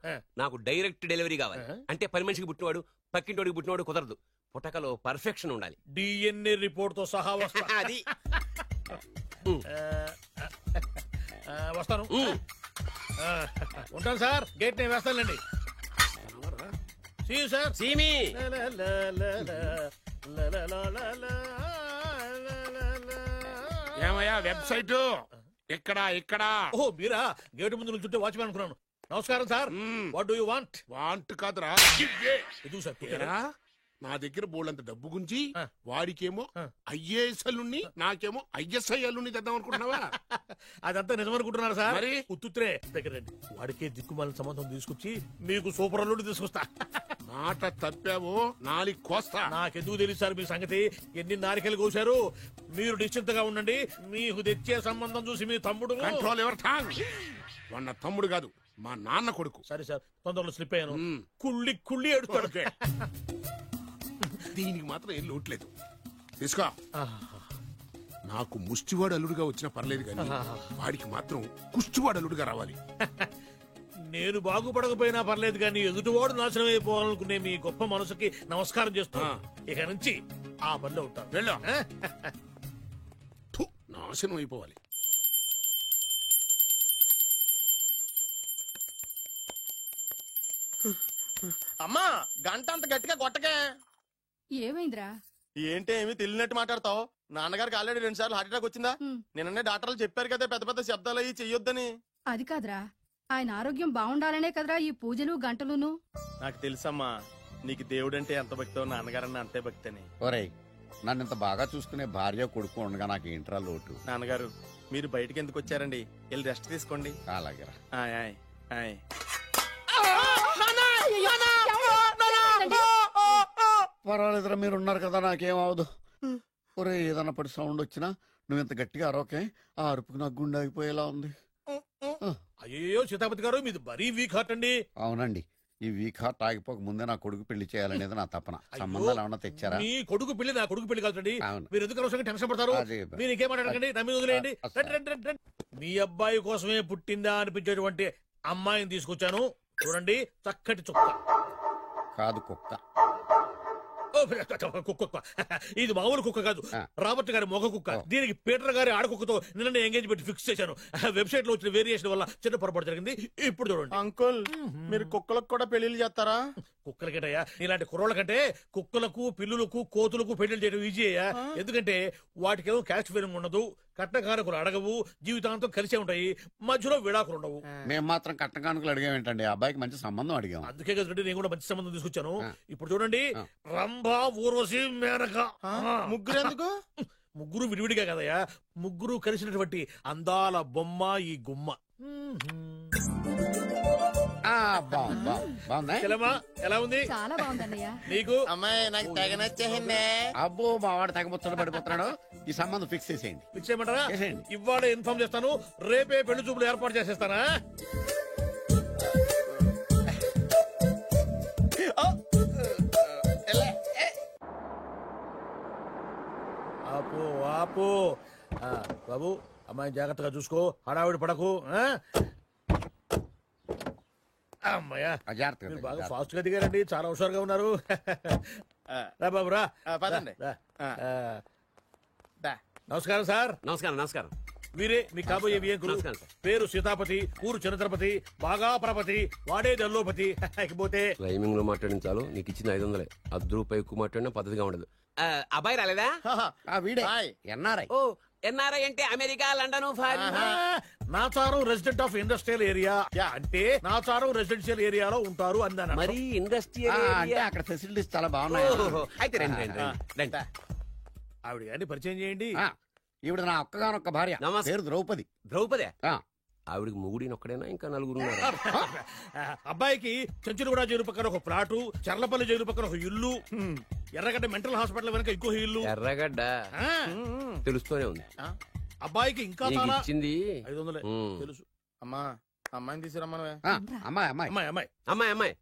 నాకు డైరెక్ట్ డెలివరీ కావాలి. అంటే పని మనిషికి పుట్టినవాడు పక్కింటోడికి పుట్టినవాడు కుదరదు. పుట్టకలో పర్ఫెక్షన్ ఉండాలి. డిఎన్ఏ రిపోర్ట్ తో సహా వస్తా. అది వస్తాను. ఉంటాను సార్. గేట్ నేను వేస్తానులేండి. సార్ సీమి ఏమయ్యా వెబ్సైట్ ఇక్కడ ఇక్కడ? ఓ మీరా? గేటు ముందు నుంచుంటే వాచ్మెన్ అనుకున్నాను. నమస్కారం sir. What do you want? Want కాదురా, ఇది సార్. నా దగ్గర బోళ్ళంత డబ్బు గుంచి వాడికేమో ఐఏఎస్ అల్లుణ్ణి, నాకేమో ఐఎస్ఐ అల్లుణ్ణి తెద్దాం అనుకుంటున్నావా? అదంతా నిజమనుకుంటున్నారు సార్. మరి ఉత్తుత్రే దగ్గర రండి. వాడికే దిక్కుమాలిన సంబంధం తీసుకొచ్చి మీకు సూపర్ అల్లుడు తీసుకొస్తా. మాట తప్పావో నాలికి కోస్తా. నాకెందుకు తెలుసు సార్ మీ సంగతి? ఎన్ని నారికలు కోశారు. మీరు నిశ్చింతగా ఉండండి. మీకు తెచ్చే సంబంధం చూసి మీ తమ్ముడు. కంట్రోల్ ఎవర్ థాంగ్. వాడు తమ్ముడు కాదు, మా నాన్న కొడుకు. సరే సార్, తొందరలో స్లిప్ అయ్యాను. కుళ్ళి కుళ్ళి ఎడుతాడు. దీనికి మాత్రం ఏం లోట్లేదు. తీసుకో. నాకు ముష్టివాడు అల్లుడుగా వచ్చినా పర్లేదు కానీ వాడికి మాత్రం కుష్టివాడు అల్లుడుగా రావాలి. నేను బాగుపడకపోయినా పర్లేదు కానీ ఎదుటివాడు నాశనం అయిపోవాలనుకునే మీ గొప్ప మనసుకి నమస్కారం చేస్తున్నా. ఇక నుంచి ఆ పనిలో ఉంటాను. వెళ్ళా. నాశనం అయిపోవాలి. అమ్మా గంట అంత గట్టిగా కొట్టకే. ఏమైందిరా? ఏంటి ఏమి తెలియనట్టు మాట్లాడతావు? నాన్నగారికి ఆల్రెడీ 2 సార్లు హార్ట్ అటాక్ వచ్చిందా? నిన్ననే డాక్టర్లు చెప్పారు కదా పెద్ద పెద్ద శబ్దాలు అయ్యి చెయ్యొద్దని. అది కాదురా, ఆయన ఆరోగ్యం బాగుండాలనే కదరా ఈ పూజలు గంటలును. నాకు తెలుసమ్మా నీకు దేవుడంటే ఎంత భక్తో నాన్నగారన్న అంతే భక్తి అని. ఒరేయ్, నన్ను ఇంత బాగా చూసుకునే భార్య కొడుకు ఉండగా నాకు ఏంట్రా లోటు? నాన్నగారు మీరు బయటికి ఎందుకు వచ్చారండి? వెళ్ళి రెస్ట్ తీసుకోండి. అలాగే. ఆయ్ ఆయ్ ఆయ్. పర్వాలేదురా, మీరు ఉన్నారు కదా, నాకేం అవదు. ఒరే, ఏదన్నా పడి సౌండ్ వచ్చినా నువ్వు ఇంత గట్టిగా అరవకే. ఆ అరుపుకి నాకు గుండె ఆగిపోయేలా ఉంది. అయ్యో సీతాపతి గారు, మీది మరీ వీక్ హార్ట్ అండి. అవునండి, ఈ వీక్ హార్ట్ ఆగిపోక ముందే నా కొడుకు పెళ్లి చేయాలనేది నా తపన. సంబంధాలు ఏమన్నా తెచ్చారా? మీ కొడుకు పెళ్లి నా కొడుకు పెళ్లి కాదండి. అవును. మీరు ఎందుకు అవసరంగా టెన్షన్ పడతారు? మీరు ఇంకేమాటండి, నమ్మి వదిలేయండి. మీ అబ్బాయి కోసమే పుట్టిందా అనిపించేటువంటి అమ్మాయిని తీసుకొచ్చాను. చూడండి, చక్కటి చుక్క. కాదు, కుక్క. కుక్క. ఇది మామూలు కుక్క కాదు, రాబర్ట్ గారి మొగ కుక్క. దీనికి పీటర్ గారి ఆడకుక్కతో నిన్న ఎంగేజ్మెంట్ ఫిక్స్ చేశాను. వెబ్సైట్ లో వచ్చిన వేరియేషన్ వల్ల చిన్న పొరపాటు జరిగింది. ఇప్పుడు చూడండి. అంకుల్, మీరు కుక్కలకు కూడా పెళ్లిళ్ళు చేస్తారా? కుక్కలకేటయ్యా, ఇలాంటి కుర్రోళ్ళ కంటే కుక్కలకు, పిల్లులకు, కోతులకు పెళ్లి చేయడం ఈజీ అయ్యా. ఎందుకంటే వాటికేమో క్యాస్ట్ ఫీలింగ్ ఉండదు, కట్నకారకులు అడగవు, జీవితాంతం కలిసే ఉంటాయి, మధ్యలో విడాకులు ఉండవు. మేము మాత్రం కట్నకానుకలు అడిగామేంటండి? అబ్బాయికి మంచి సంబంధం అడిగాం. అందుకే కదండి నేను కూడా మంచి సంబంధం తీసుకొచ్చాను. ఇప్పుడు చూడండి, రంభా, ఊర్వశి, మేనక. ముగ్గురు ఎందుకు? ముగ్గురు విడివిడిగా కదయ్యా, ముగ్గురు కలిసినటువంటి అందాల బొమ్మ ఈ గుమ్మ. ఎలా ఉంది? చాలా బాగుందన్నయ్య. నీకు? అమ్మాయి నాకు తెగ నచ్చేసిందే. అబ్బో, మా వాడు తెగముచ్చట పడిపోతున్నాడు. ఈ సంబంధం ఫిక్స్ చేసేయండి. ఫిక్స్ చేయమంటారా? ఇవాళ ఇన్ఫార్మ్ చేస్తాను, రేపే పెళ్లి చూపులు ఏర్పాటు చేసేస్తానా? ఆపు ఆపు. బాబు, అమ్మాయి జాగ్రత్తగా చూసుకో, హడావిడి పడకు. అమ్మాయ్యా, మీరు బాగా ఫాస్ట్ గా దిగారండి, చాలా హుషారుగా ఉన్నారు. రా బాబు రా. పదండి. నమస్కారం సార్. నమస్కారం. నమస్కారం. వీరే మీ కాబోయే వియంకులు. పేరు సీతాపతి, ఊరు చంద్రపతి, బాగా ప్రపతి, వాడే దల్లోపతి. ఇకపోతే రైమింగ్ లో మాట్లాడించాలు, నీకు ఇచ్చిన 500. ₹10 ఎక్కువ మాట్లాడినా పద్ధతిగా ఉండదు. అబ్బాయి రాలేదా? ఎన్ఆర్ఐ. ఓ, ఎన్ఆర్ఐ అంటే America, London, Nacharam resident of industrial area. అంటే నాచారం రెసిడెన్షియల్ ఏరియాలో ఉంటారు అన్నాను. మరి ఇండస్ట్రియల్ అంటే అక్కడ ఫెసిలిటీస్ చాలా బాగున్నాయి. అయితే రండి. ఆవిడ గారిని పరిచయం చేయండి. ఈవిడ నా ఒక్కగానొక్క భార్య, పేరు ద్రౌపది. ద్రౌపదే? ఆవిడకి మొగుడిని ఒక్కడేనా, ఇంకా నలుగురు? అబ్బాయికి చెంచులగూడ జైలు పక్కన ఒక ప్లాటు, చర్లపల్లి జైలు పక్కన ఒక ఇల్లు, ఎర్రగడ్డ మెంటల్ హాస్పిటల్ వెనక ఇంకో ఇల్లు. ఎర్రగడ్డ తెలుస్తూనే ఉంది. అబ్బాయికి ఇంకా ఇచ్చింది 500 తెలుసు. అమ్మా, అమ్మాయిని తీసుకురమ్మా. అమ్మాయి అమ్మాయి అమ్మాయి అమ్మాయి అమ్మాయి అమ్మాయి.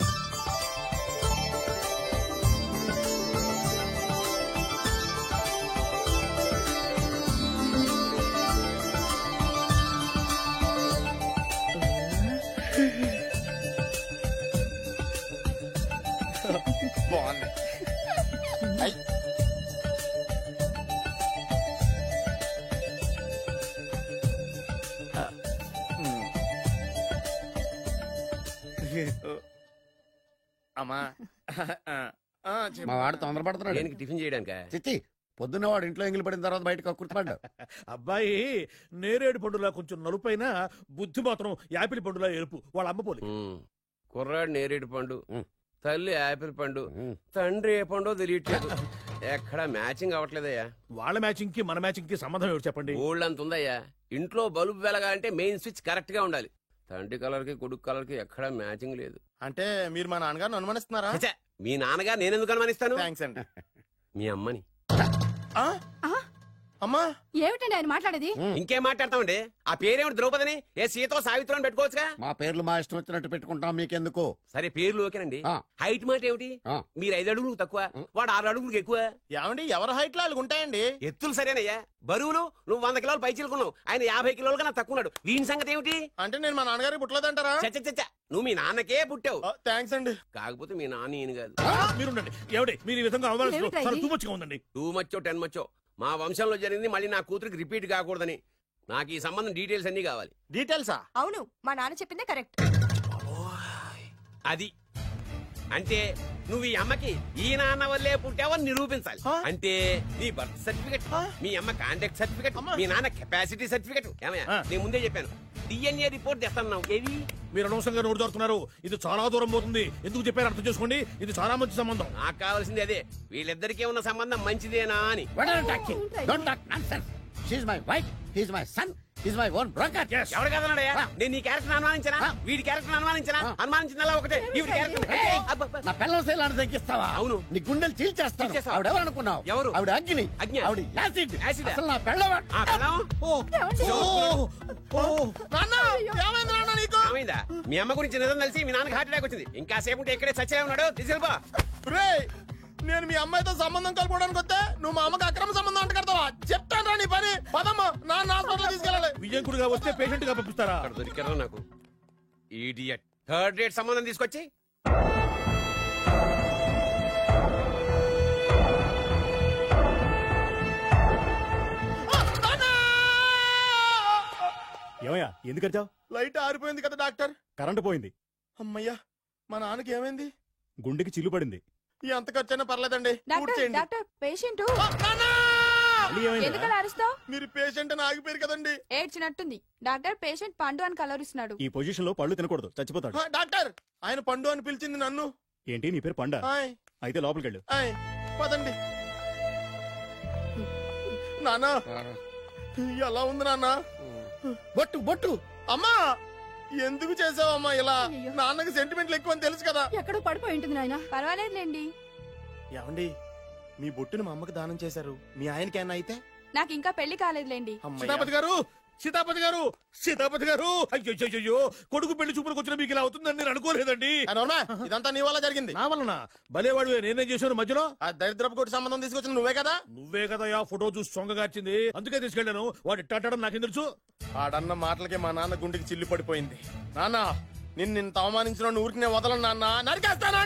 బాగుంది. అమ్మా, మా వాడు తొందరపడుతున్నాడు. దేనికి? టిఫిన్ చేయడానికి. చిచ్చి, పొద్దున్న వాడు ఇంట్లో ఎంగిలి పడిన తర్వాత బయటకు కుర్తుపడ్డాడు. అబ్బాయి నేరేడు పండులా కొంచెం నలుపైన, బుద్ధి మాత్రం యాపిల్ పండులా ఎరుపు. వాళ్ళ అమ్మ పోలి. కుర్రాడు నేరేడు పండు, తల్లి యాపిల్ పండు, తండ్రి ఏ పండో తెలియట్లేదు. ఎక్కడ మ్యాచింగ్ అవ్వట్లేదయ్యా. వాళ్ళ మ్యాచింగ్ కి మన మ్యాచింగ్ కి సంబంధం ఏమిటి చెప్పండి? ఊళ్ళంత ఉందయ్యా. ఇంట్లో బల్బు వెలగాలంటే మెయిన్ స్విచ్ కరెక్ట్ గా ఉండాలి. తండ్రి కలర్ కి కొడుకు కలర్ కి ఎక్కడా మ్యాచింగ్ లేదు. అంటే మీరు మా నాన్నగారిని అనుమానిస్తున్నారా? మీ నాన్నగారు నేనెందుకు అనుమానిస్తాను? థ్యాంక్స్ అండి. మీ అమ్మని. అమ్మా ఏమిటండి ఆయన మాట్లాడేది? ఇంకేం మాట్లాడతామండి? ఆ పేరేమిటి ద్రౌపదిని ఏ సీతో సావిత్రం పెట్టుకోవచ్చుగా. మా పేర్లు మా ఇష్టం వచ్చినట్టు పెట్టుకుంటాం, మీకెందుకు? సరే పేర్లు ఓకేనండి. హైట్ మాట ఏమిటి? మీరు 5 అడుగులు తక్కువ, వాడు 6 అడుగులకు ఎక్కువ. ఏమండి ఎవరి హైట్ లో వాళ్ళకి ఉంటాయండి. ఎత్తులు సరేనయ్యా, బరువులు నువ్వు 100 కిలోలు పై చిలుకున్నావు, ఆయన 50 కిలోలు కన్నా తక్కువ ఉన్నాడు. వీని సంగతి ఏమిటి? అంటే నేను మా నాన్నగారికి పుట్టలేదంటారా? చచ్చ నువ్వు మీ నాన్నకే పుట్టావు. థ్యాంక్స్ అండి. కాకపోతే మీ నాన్న ఈయన కాదు. మీరుండండి. ఎవడి మీరు ఈ విధంగా అవమానిస్తున్నారు? టూ మచ్గా ఉందండి. 2 మచ్చో 10 మచ్చో మా వంశంలో జరిగింది మళ్ళీ నా కూతురికి రిపీట్ కాకూడదని నాకు ఈ సంబంధం డీటెయిల్స్ అన్ని కావాలి. డీటెయిల్సా? అవును, మా నాన్న చెప్పిందే కరెక్ట్. అది అంటే నువ్వు ఈ అమ్మకి ఈ నాన్న వల్లే పుట్టావని నిరూపించాలి. అంటే నీ బర్త్ సర్టిఫికెట్, మీ అమ్మ కాంటాక్ట్ సర్టిఫికెట్, మీ నాన్న కెపాసిటీ సర్టిఫికెట్. ఏమయ్యా నేను ముందే చెప్పాను DNA రిపోర్ట్ తెస్తాను. ఏవి మీరు అనవసరంగా నోరు జారుతున్నారు. ఇది చాలా దూరం పోతుంది. ఎందుకు చెప్పారు అర్థం చేసుకోండి. ఇది చాలా మంచి సంబంధం. నాకు కావాల్సింది అదే, వీళ్ళిద్దరికీ ఉన్న సంబంధం మంచిదేనా అని. ఎవరు కదన్నాడయ్యా? నేను నీ క్యారెక్టర్ అనుమానించనా? వీడి క్యారెక్టర్ అనుమానించనా? అనుమానించిందల్లా ఒకటే, వీడి క్యారెక్టర్. నా పిల్లల శైలాన్ని తగ్గిస్తావా? అవును. నీ గుండెలు చీల్చేస్తాను. ఆవిడ ఎవరు అనుకున్నావు? ఎవరు? ఆవిడ అగ్ని. ఆవిడ యాసిడ్. అసలు నా ఏమైందా? మీ అమ్మ గురించి నిజం తెలిసి మీ నాన్నకి హార్ట్ అటాక్ వచ్చింది. ఇంకా సేపు ఉంటే ఇక్కడే చచ్చే ఉన్నాడు. తీసుకెళ్ళిపో. నేను మీ అమ్మాయితో సంబంధం కలుపుకోవడానికి వస్తే నువ్వు మా అమ్మకి అక్రమ సంబంధం అంట కడతావా? చెప్తాను రా నీ పని. పదమ్మా, నాన్న హాస్పిటల్ తీసుకెళ్ళాలి. విజయకుడిగా వస్తే పేషెంట్ గా పంపిస్తారా? అక్కడ దొరికారా నాకు ఈడియట్. 3rd రేట్ సంబంధం తీసుకొచ్చి ఏమయ్యా ఎందుకు వచ్చావు? లైట్ ఆరిపోయింది కదా డాక్టర్. కరెంటు పోయింది. అమ్మయ్యా, మా నాన్నకి ఏమైంది? గుండెకి చిల్లు పడింది. ఎంత ఖర్చైనా పర్లేదండి. డాక్టర్ పేషెంట్ ఎందుకలా అరుస్తావు? మీరు పేషెంట్ అని ఆగిపోయారు కదండి. ఏడ్చినట్టుంది. డాక్టర్ పేషెంట్ పండు అని కలరిస్తున్నాడు. ఈ పొజిషన్ లో పళ్ళు తినకూడదు, చచ్చిపోతాడు. డాక్టర్ ఆయన పండు అని పిలిచింది నన్ను. ఏంటి నీ పేరు పండా? అయితే లోపలికి వెళ్ళు. పదండి. నాన్న ఎలా ఉంది నాన్న? బొట్టు బొట్టు. అమ్మా ఎందుకు చేసావమ్మా ఇలా? నాన్నకి సెంటిమెంట్లు ఎక్కువ తెలుసు కదా. ఎక్కడో పడిపోయి ఉంటుంది నాయన. పర్వాలేదులేండి. ఏమండి మీ బొట్టుని మా అమ్మకి దానం చేశారు, మీ ఆయనకి ఏమన్నా అయితే? నాకు ఇంకా పెళ్లి కాలేదులేండి. సీతాపతి గారు, సీతాపతి గారు, సీతాపతి గారు, అయ్యో కొడుకు పెళ్లి చూపులకు వచ్చిన మీకు ఇలా అవుతుందని నేను అనుకోలేదండి. ఇదంతా నీ వల్ల జరిగింది. నా వలన? భలేవాడు. నేనేం చేశాను మధ్యలో? ఆ దరిద్రపు కొట్టి సంబంధం తీసుకొచ్చిన నువ్వే కదా. నువ్వే కదా ఆ ఫోటో చూసి సొంగగార్చింది. అందుకే తీసుకెళ్ళాను. వాడు ఇట్టాడడం నాకేం తెలుసు? ఆడన్న మాటలకి మా నాన్న గుండెకి చిల్లు పడిపోయింది. నాన్న నిన్ను అవమానించిన ఊరికి నేను వదలను నాన్న. నరికేస్తాను.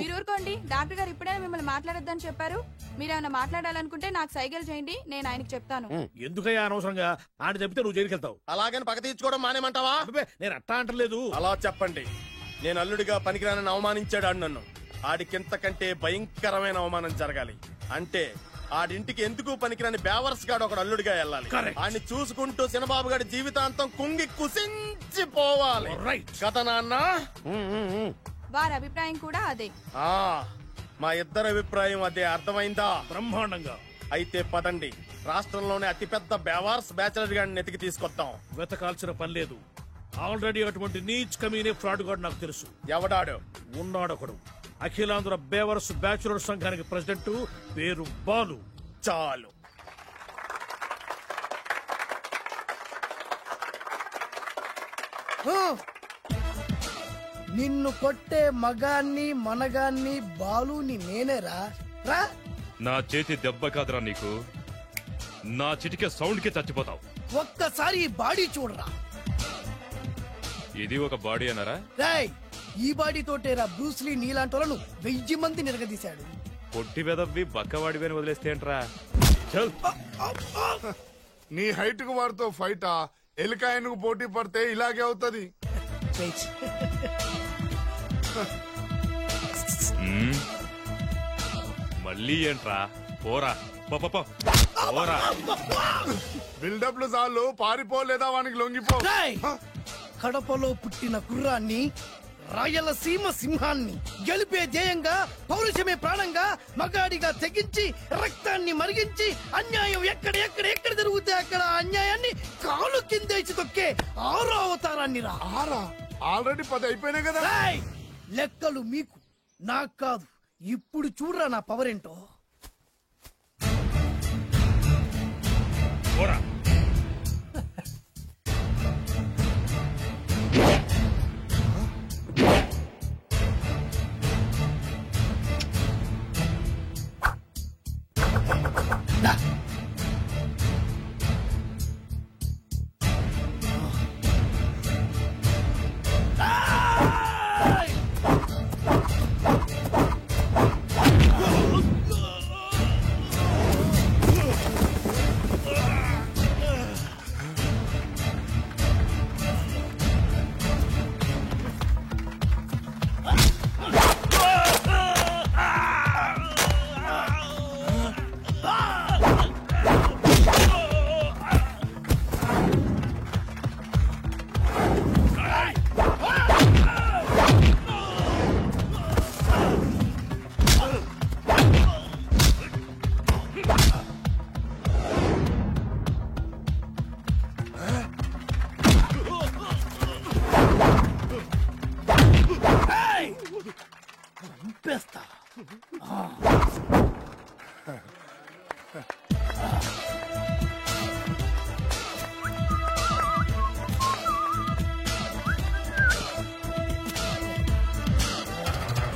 మీరు ఊరుకోండి. డాక్టర్ గారు ఇప్పుడే మిమ్మల్ని మాట్లాడొద్దని చెప్పారు. మీరేమైనా మాట్లాడాలనుకుంటే నాకు సైగలు చేయండి, నేను ఆయనకి చెప్తాను. ఎందుకయ్యా అనవసరంగా? ఆయన చెప్తే నువ్వు జైలుకి వెళ్తావు. అలాగని పక్క తీర్చుకోవడం మానేమంటావా? నేను అట్టా అంటలేదు. అలా చెప్పండి. నేను అల్లుడిగా పనికిరానని అవమానించాడు ఆడు నన్ను. ఆడికింతకంటే భయంకరమైన అవమానం జరగాలి. అంటే ఆడింటికి ఎందుకు పనికిరాని బేవర్స్ గాడు ఒకడు అల్లుడిగా వెళ్ళాలి. ఆడిని చూసుకుంటూ చిన్నబాబు గారి జీవితాంతం కుంగి కుసించిపోవాలి కదా నాన్న? వారి అభిప్రాయం కూడా అదే. మా ఇద్దరి అభిప్రాయం అదే. అర్థమైందా? బ్రహ్మాండంగా. అయితే పదండి, రాష్ట్రంలోనే అతిపెద్ద బేవార్స్ బ్యాచిలర్ గాడిని ఎతికి తీసుకొద్దాం. వెతకాల్సిన పని లేదు. ఆల్రెడీ అటువంటి నీచ్ కమీనే ఫ్రాడ్ గాడు నాకు తెలుసు. ఎవడాడు? ఉన్నాడొకడు. అఖిలాంధ్ర బేవర్స్ బ్యాచులర్ సంఘానికి ప్రెసిడెంట్, పేరు బాలు. చాలు. నిన్ను కొట్టే మగాన్ని మనగాన్ని బాలుని నేనేరా. రా. నా చేతి దెబ్బ కాదురా నీకు, నా చిటికే సౌండ్ కి చచ్చిపోతావు. ఒక్కసారి ఈ బాడీ చూడరా. ఇది ఒక బాడీ అన్నారా? రాయ్, ఈ బాడీ తోటేరా బ్రూస్లీ నీలాంటి వాళ్ళను 1000 మంది నిరగదీశాడు. పొట్టి వెదవ్వి బక్కవాడివని వదిలేస్తే ఏంట్రా? నీ హైట్ కు వారితో ఫైటా? ఎలికాయనకు పోటీ పడితే ఇలాగే అవుతుంది. మళ్ళీ ఏంట్రా? పోరా పోరా. బిల్డప్లు చాలు, పారిపోలేదా వానికి లొంగిపో. కడపలో పుట్టిన కుర్రాన్ని, రాయలసీమ సింహాన్ని గెలిపే ధ్యేయంగా, పౌరుషమే ప్రాణంగా, మగాడిగా తెగించి రక్తాన్ని మరిగించి అన్యాయం ఎక్కడ ఎక్కడ ఎక్కడ జరుగుతే అక్కడ అన్యాయాన్ని కాలు కిందేసి తొక్కే 6వ అవతారాన్ని రా. ఆల్రెడీ 10 అయిపోయినాయి కదా. లెక్కలు మీకు, నాకు కాదు. ఇప్పుడు చూడరా నా పవర్ ఏంటో.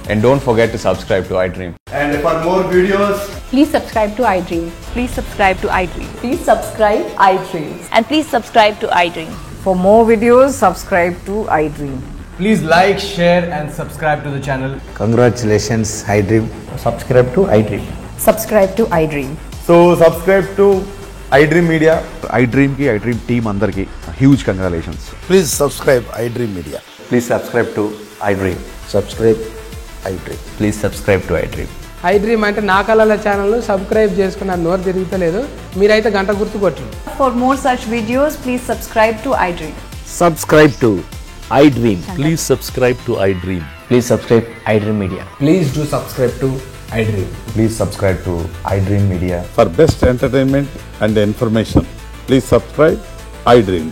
And don't forget to subscribe to iDream. And for more videos, Please subscribe to iDream. Please subscribe to iDream. Please subscribe iDream. And please subscribe to iDream. For more videos, subscribe to iDream. please like, share and subscribe to the channel. Congratulations, iDream. Subscribe to iDream. Subscribe to iDream. So subscribe to iDream Media. iDream ki iDream team andarki huge congratulations. Please subscribe iDream Media. Please subscribe to iDream. Subscribe iDream. Please subscribe to iDream. iDream అంటే నా కళల channel subscribe చేసుకున్న నోరు తిరుగుతలేదు మీరైతే గంట గుర్తు కొట్టండి. For more such videos, please subscribe to iDream. Subscribe to iDream. Please subscribe to iDream. Please subscribe iDream Media. Please do subscribe to iDream. Please subscribe to iDream Media. For best entertainment and information, please subscribe iDream.